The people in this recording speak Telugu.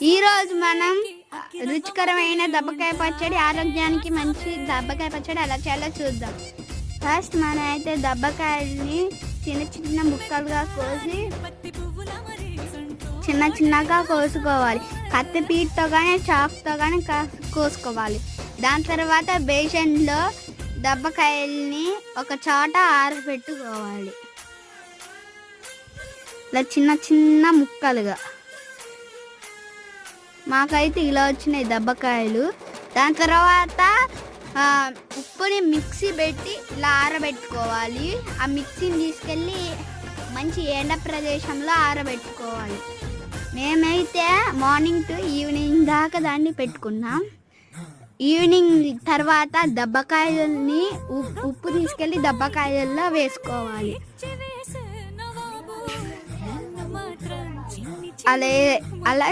ఈరోజు మనం రుచికరమైన దబ్బకాయ పచ్చడి, ఆరోగ్యానికి మంచి దబ్బకాయ పచ్చడి ఎలా చేయాలో చూద్దాం. ఫస్ట్ మనం అయితే దబ్బకాయల్ని చిన్న చిన్న ముక్కలుగా కోసి చిన్నగా కోసుకోవాలి. కత్తి పీటతో కానీ చాకుతో కానీ కోసుకోవాలి. దాని తర్వాత బేసన్లో దబ్బకాయల్ని ఒక చోట ఆరబెట్టుకోవాలి, ఇలా చిన్న చిన్న ముక్కలుగా. మాకైతే ఇలా వచ్చినాయి దబ్బకాయలు. దాని తర్వాత ఉప్పుని మిక్సీ పెట్టి ఇలా ఆరబెట్టుకోవాలి. ఆ మిక్సీని తీసుకెళ్ళి మంచి ఎండ ప్రదేశంలో ఆరబెట్టుకోవాలి. మేమైతే మార్నింగ్ టు ఈవినింగ్ దాకా దాన్ని పెట్టుకున్నాం. ఈవినింగ్ తర్వాత దబ్బకాయలని ఉప్పు తీసుకెళ్ళి దబ్బకాయల్లో వేసుకోవాలి. అలా